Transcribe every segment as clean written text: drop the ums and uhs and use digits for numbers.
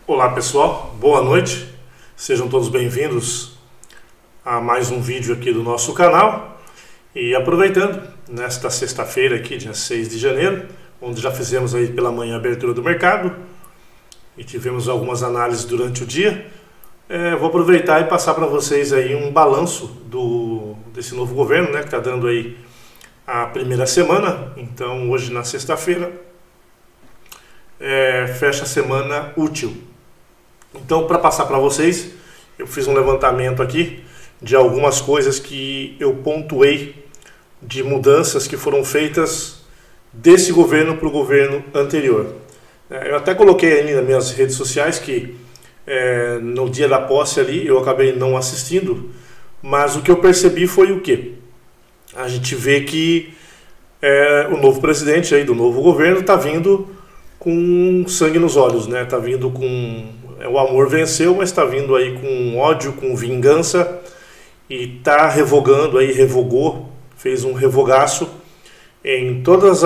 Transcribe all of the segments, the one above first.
Olá pessoal, boa noite, sejam todos bem-vindos a mais um vídeo aqui do nosso canal. E aproveitando, nesta sexta-feira aqui, dia 6 de janeiro, onde já fizemos aí pela manhã a abertura do mercado e tivemos algumas análises durante o dia, vou aproveitar e passar para vocês aí um balanço desse novo governo, né, que está dando aí a primeira semana. Então hoje na sexta-feira fecha a semana útil. Então, para passar para vocês, eu fiz um levantamento aqui de algumas coisas que eu pontuei de mudanças que foram feitas desse governo para o governo anterior. Eu até coloquei ali nas minhas redes sociais que no dia da posse ali eu acabei não assistindo, mas o que eu percebi foi o quê? A gente vê que o novo presidente aí do novo governo está vindo com sangue nos olhos, né? Está vindo com... o amor venceu, mas está vindo aí com ódio, com vingança, e está revogando aí, fez um revogaço em todas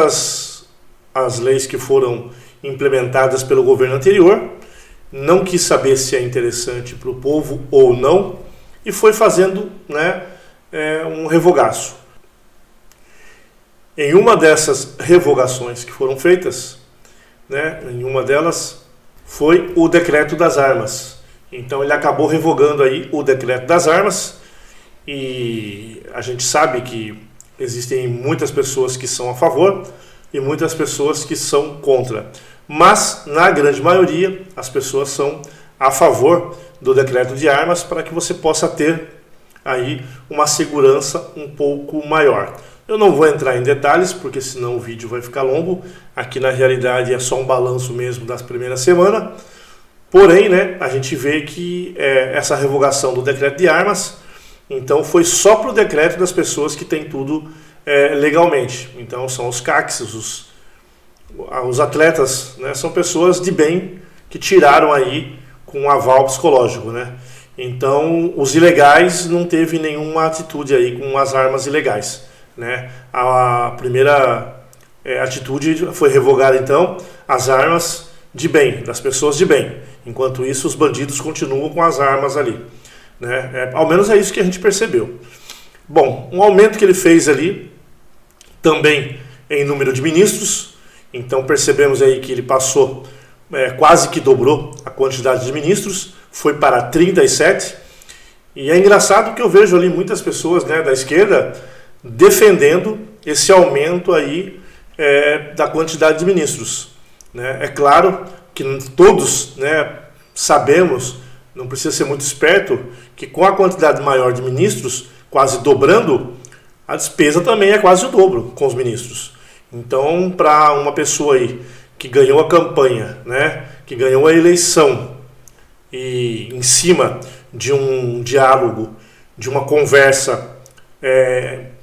as leis que foram implementadas pelo governo anterior. Não quis saber se é interessante para o povo ou não, e foi fazendo, né, um revogaço. Em uma dessas revogações que foram feitas, né, em uma delas foi o decreto das armas. Então ele acabou revogando aí o decreto das armas, e a gente sabe que existem muitas pessoas que são a favor e muitas pessoas que são contra. Mas, na grande maioria, as pessoas são a favor do decreto de armas para que você possa ter aí uma segurança um pouco maior. Eu não vou entrar em detalhes, porque senão o vídeo vai ficar longo. Aqui, na realidade, é só um balanço mesmo das primeiras semanas. Porém, né, a gente vê que essa revogação do decreto de armas, então, foi só para o decreto das pessoas que têm tudo legalmente. Então, são os CACs, os atletas, né, são pessoas de bem que tiraram aí com um aval psicológico, né? Então, os ilegais não teve nenhuma atitude aí com as armas ilegais, né? A primeira atitude foi revogar então as armas de bem, das pessoas de bem. Enquanto isso, os bandidos continuam com as armas ali, né? Ao menos é isso que a gente percebeu. Bom, um aumento que ele fez ali também em número de ministros. Então percebemos aí que ele passou, quase que dobrou a quantidade de ministros, foi para 37. E é engraçado que eu vejo ali muitas pessoas, né, da esquerda defendendo esse aumento aí da quantidade de ministros, né? É claro que todos, né, sabemos, não precisa ser muito esperto, que com a quantidade maior de ministros, quase dobrando, a despesa também é quase o dobro com os ministros. Então, para uma pessoa aí que ganhou a campanha, né, que ganhou a eleição, e em cima de um diálogo, de uma conversa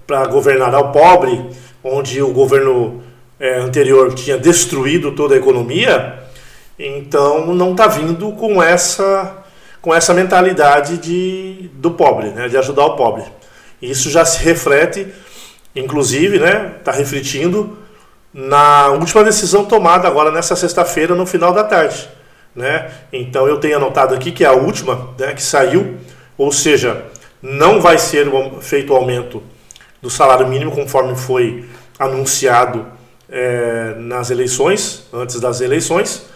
para governar ao pobre, onde o governo anterior tinha destruído toda a economia, então não está vindo com essa mentalidade do pobre, né, de ajudar o pobre. Isso já se reflete, inclusive, né, está refletindo na última decisão tomada agora nessa sexta-feira, no final da tarde, né? Então eu tenho anotado aqui que é a última, né, que saiu, ou seja, não vai ser feito o aumento do salário mínimo conforme foi anunciado nas eleições, antes das eleições,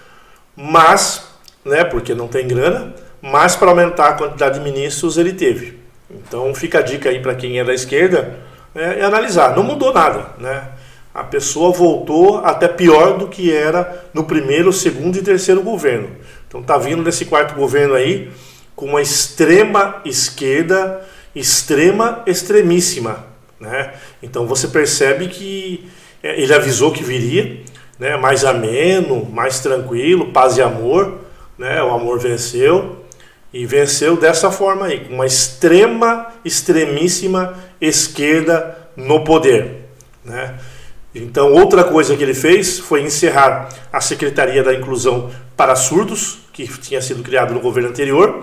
mas, né, porque não tem grana, mas para aumentar a quantidade de ministros ele teve. Então fica a dica aí para quem é da esquerda, analisar. Não mudou nada, né? A pessoa voltou até pior do que era no primeiro, segundo e terceiro governo. Então está vindo nesse quarto governo aí com uma extrema esquerda, extremíssima, né? Então você percebe que ele avisou que viria, né, mais ameno, mais tranquilo, paz e amor, né? O amor venceu. E venceu dessa forma aí, com uma extremíssima esquerda no poder, né? Então, outra coisa que ele fez foi encerrar a Secretaria da Inclusão para Surdos, que tinha sido criada no governo anterior.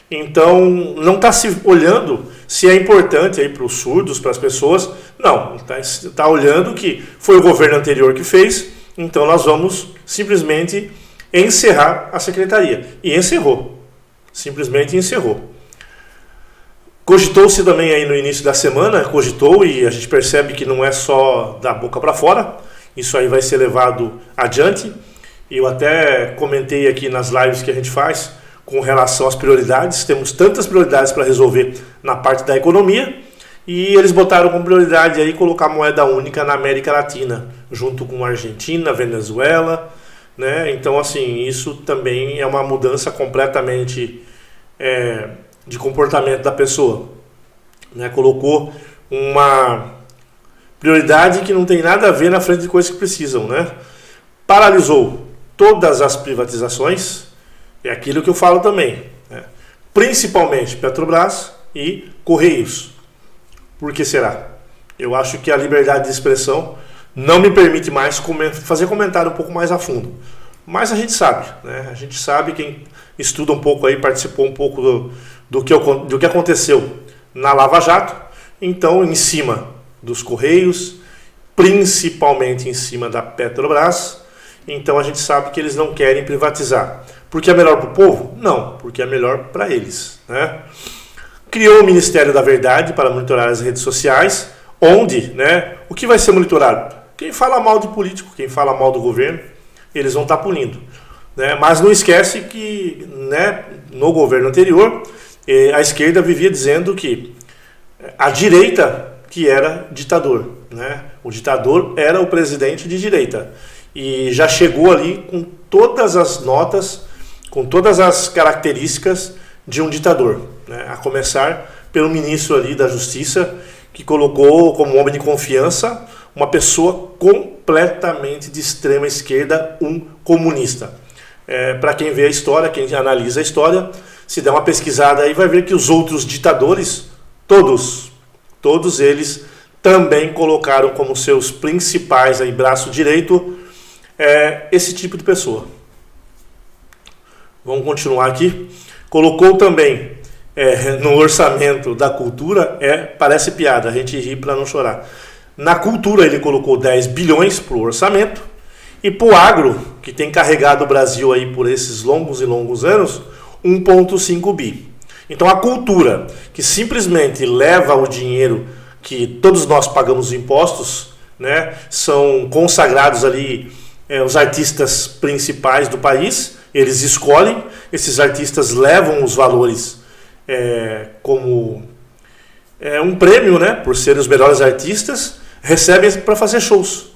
Então, não está se olhando se é importante aí para os surdos, para as pessoas. Não, está olhando que foi o governo anterior que fez, então nós vamos simplesmente encerrar a secretaria. E encerrou. Simplesmente encerrou. Cogitou-se também aí no início da semana, e a gente percebe que não é só da boca para fora, isso aí vai ser levado adiante. Eu até comentei aqui nas lives que a gente faz com relação às prioridades, temos tantas prioridades para resolver na parte da economia, e eles botaram como prioridade aí colocar moeda única na América Latina, junto com a Argentina, Venezuela, né? Então assim, isso também é uma mudança completamente de comportamento da pessoa, né? Colocou uma prioridade que não tem nada a ver na frente de coisas que precisam, né? Paralisou todas as privatizações, é aquilo que eu falo também, né? Principalmente Petrobras e Correios. Por que será? Eu acho que a liberdade de expressão não me permite mais fazer comentário um pouco mais a fundo. Mas a gente sabe, né? A gente sabe, quem estuda um pouco aí, participou um pouco do que aconteceu na Lava Jato. Então, em cima dos Correios, principalmente em cima da Petrobras, então a gente sabe que eles não querem privatizar. Porque é melhor para o povo? Não, porque é melhor para eles, né? Criou o Ministério da Verdade para monitorar as redes sociais, onde, né, o que vai ser monitorado? Quem fala mal de político, quem fala mal do governo, eles vão estar punindo, né? Mas não esquece que, né, no governo anterior, a esquerda vivia dizendo que a direita que era ditador, né? O ditador era o presidente de direita. E já chegou ali com todas as notas, com todas as características de um ditador, né? A começar pelo ministro ali da Justiça, que colocou como homem de confiança uma pessoa completamente de extrema esquerda, um comunista. Para quem vê a história, quem analisa a história, se der uma pesquisada aí, vai ver que os outros ditadores, todos eles também colocaram como seus principais aí, braço direito, esse tipo de pessoa. Vamos continuar aqui. Colocou também no orçamento da cultura, parece piada, a gente ri para não chorar. Na cultura ele colocou 10 bilhões para o orçamento, e para o agro, que tem carregado o Brasil aí por esses longos e longos anos, 1,5 bi. Então a cultura, que simplesmente leva o dinheiro que todos nós pagamos impostos, né, são consagrados ali os artistas principais do país, eles escolhem, esses artistas levam os valores como um prêmio, né, por serem os melhores artistas, recebem para fazer shows.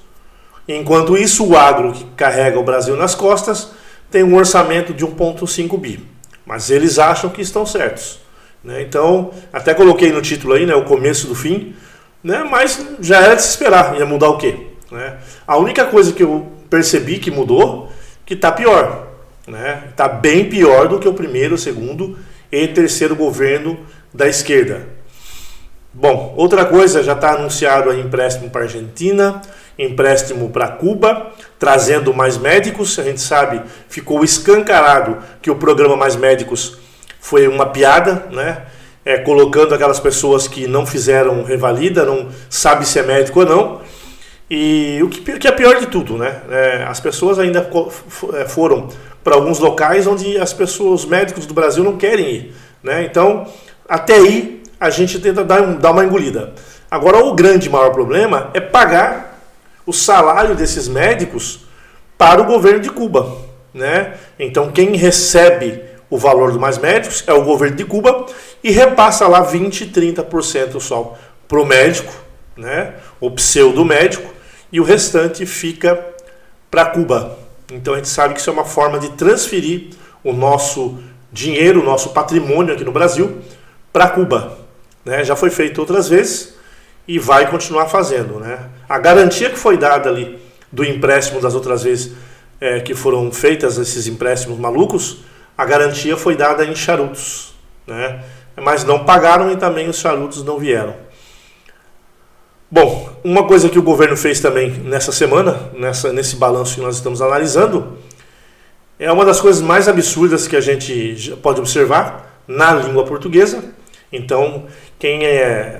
Enquanto isso, o agro, que carrega o Brasil nas costas, tem um orçamento de 1,5 bi. Mas eles acham que estão certos, né? Então, até coloquei no título aí, né, o começo do fim, né, mas já era de se esperar. Ia mudar o quê? Né? A única coisa que eu percebi que mudou, que está pior. Né? Está bem pior do que o primeiro, segundo e terceiro governo da esquerda. Bom, outra coisa, já está anunciado aí empréstimo para a Argentina, empréstimo para Cuba, trazendo mais médicos. A gente sabe, ficou escancarado que o programa Mais Médicos foi uma piada, né? Colocando aquelas pessoas que não fizeram revalida, não sabe se é médico ou não. E o que é pior de tudo, né? As pessoas ainda foram para alguns locais onde os médicos do Brasil não querem ir, né? Então, até aí a gente tenta dar uma engolida. Agora, o maior problema é pagar o salário desses médicos para o governo de Cuba, né? Então, quem recebe o valor do Mais Médicos é o governo de Cuba e repassa lá 20%, 30% só para o médico, né? O pseudo-médico, e o restante fica para Cuba. Então, a gente sabe que isso é uma forma de transferir o nosso dinheiro, o nosso patrimônio aqui no Brasil para Cuba, né? Já foi feito outras vezes e vai continuar fazendo, né? A garantia que foi dada ali do empréstimo das outras vezes que foram feitas esses empréstimos malucos, a garantia foi dada em charutos, né? Mas não pagaram e também os charutos não vieram. Bom, uma coisa que o governo fez também nessa semana, nesse balanço que nós estamos analisando, é uma das coisas mais absurdas que a gente pode observar na língua portuguesa. Então, quem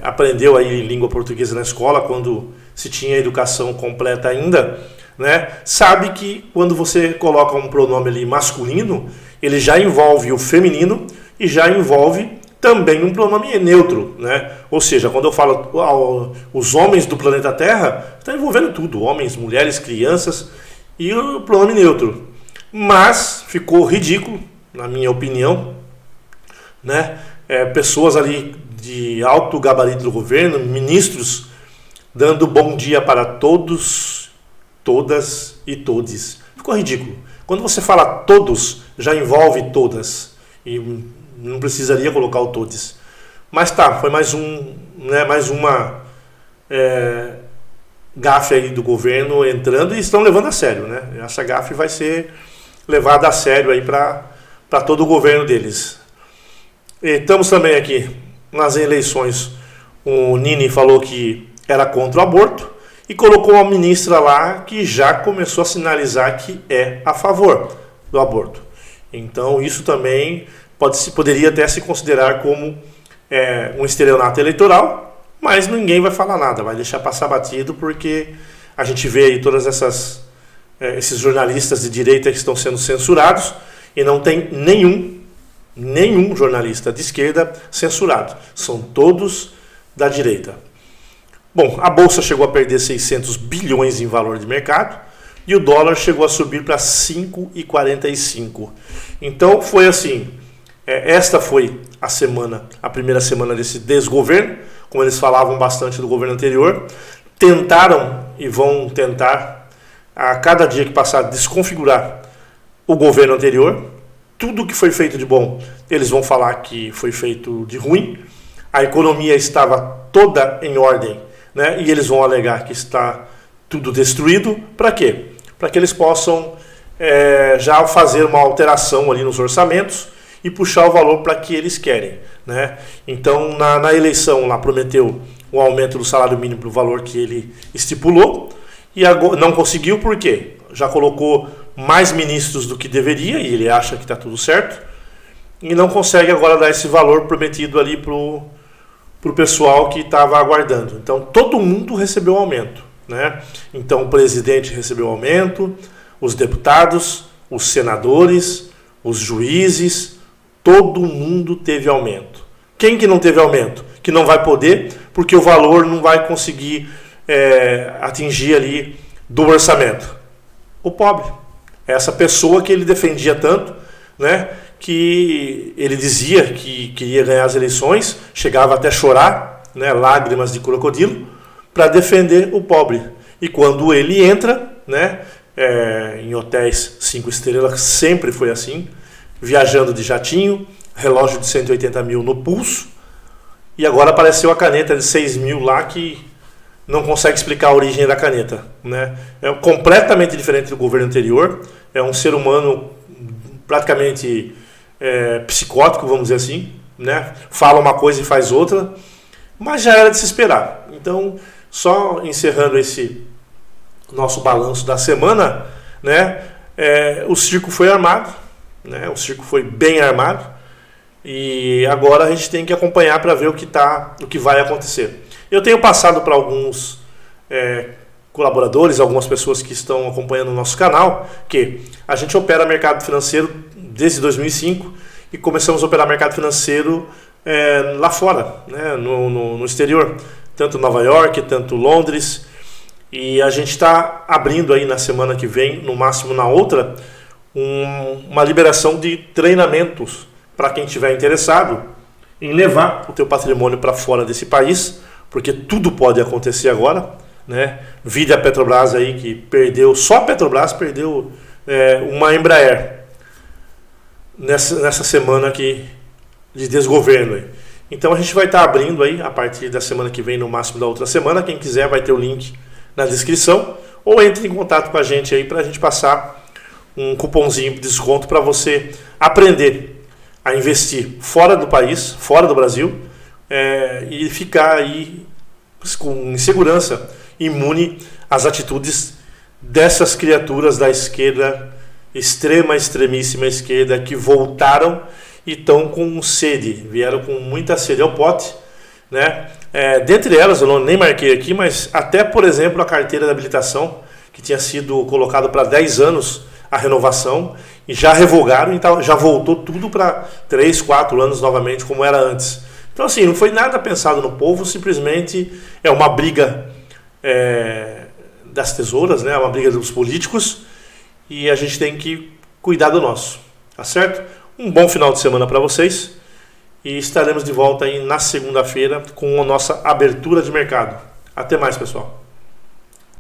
aprendeu aí língua portuguesa na escola, quando se tinha educação completa ainda, né, sabe que quando você coloca um pronome ali masculino, ele já envolve o feminino e já envolve também um pronome neutro, né? Ou seja, quando eu falo os homens do planeta Terra, está envolvendo tudo, homens, mulheres, crianças e o pronome neutro. Mas ficou ridículo, na minha opinião, né? Pessoas ali de alto gabarito do governo, ministros, dando bom dia para todos, todas e todes. Ficou ridículo. Quando você fala todos, já envolve todas. E não precisaria colocar o todes. Mas tá, foi mais uma gafe aí do governo entrando e estão levando a sério, né? Essa gafe vai ser levada a sério aí para todo o governo deles. E estamos também aqui nas eleições. O Nini falou que era contra o aborto e colocou uma ministra lá que já começou a sinalizar que é a favor do aborto. Então isso também poderia até se considerar como um estelionato eleitoral, mas ninguém vai falar nada, vai deixar passar batido, porque a gente vê aí todas esses jornalistas de direita que estão sendo censurados e não tem nenhum jornalista de esquerda censurado. São todos da direita. Bom, a Bolsa chegou a perder 600 bilhões em valor de mercado e o dólar chegou a subir para 5,45. Então foi assim, esta foi a primeira semana desse desgoverno, como eles falavam bastante do governo anterior. Tentaram e vão tentar, a cada dia que passar, desconfigurar o governo anterior. Tudo que foi feito de bom, eles vão falar que foi feito de ruim. A economia estava toda em ordem, né? E eles vão alegar que está tudo destruído. Para quê? Para que eles possam já fazer uma alteração ali nos orçamentos e puxar o valor para que eles querem, né? Então, na eleição lá prometeu o aumento do salário mínimo para o valor que ele estipulou e agora não conseguiu. Por quê? Já colocou mais ministros do que deveria e ele acha que está tudo certo e não consegue agora dar esse valor prometido ali para o pessoal que estava aguardando. Então todo mundo recebeu aumento, né? Então o presidente recebeu aumento, os deputados, os senadores, os juízes, todo mundo teve aumento. Quem que não teve aumento? Que não vai poder, porque o valor não vai conseguir atingir ali do orçamento. O pobre. Essa pessoa que ele defendia tanto, né, que ele dizia que queria ganhar as eleições, chegava até a chorar, né, lágrimas de crocodilo, para defender o pobre. E quando ele entra, né, em hotéis 5 estrelas, sempre foi assim, viajando de jatinho, relógio de 180 mil no pulso, e agora apareceu a caneta de 6 mil lá que não consegue explicar a origem da caneta, né? É completamente diferente do governo anterior, é um ser humano praticamente psicótico, vamos dizer assim, né? Fala uma coisa e faz outra, mas já era de se esperar. Então, só encerrando esse nosso balanço da semana, né? O circo foi armado, né? O circo foi bem armado e agora a gente tem que acompanhar para ver o que vai acontecer. Eu tenho passado para alguns colaboradores, algumas pessoas que estão acompanhando o nosso canal, que a gente opera mercado financeiro desde 2005 e começamos a operar mercado financeiro lá fora, né, no exterior, tanto Nova York, tanto Londres, e a gente está abrindo aí na semana que vem, no máximo na outra, uma liberação de treinamentos para quem estiver interessado em levar o teu patrimônio para fora desse país, porque tudo pode acontecer agora, né? Vide a Petrobras aí que perdeu, só a Petrobras perdeu uma Embraer nessa semana aqui de desgoverno aí. Então a gente vai estar abrindo aí a partir da semana que vem, no máximo da outra semana. Quem quiser vai ter o link na descrição, ou entre em contato com a gente aí para a gente passar um cupomzinho de desconto para você aprender a investir fora do país, fora do Brasil, e ficar aí com segurança, imune às atitudes dessas criaturas da esquerda, extremíssima esquerda, que voltaram e estão com sede, vieram com muita sede ao pote, né? Dentre elas, eu nem marquei aqui, mas até, por exemplo, a carteira de habilitação, que tinha sido colocado para 10 anos a renovação, e já revogaram, então já voltou tudo para 3, 4 anos novamente, como era antes. Então, assim, não foi nada pensado no povo, simplesmente é uma briga das tesouras, né? Uma briga dos políticos, e a gente tem que cuidar do nosso, tá certo? Um bom final de semana para vocês, e estaremos de volta aí na segunda-feira com a nossa abertura de mercado. Até mais, pessoal.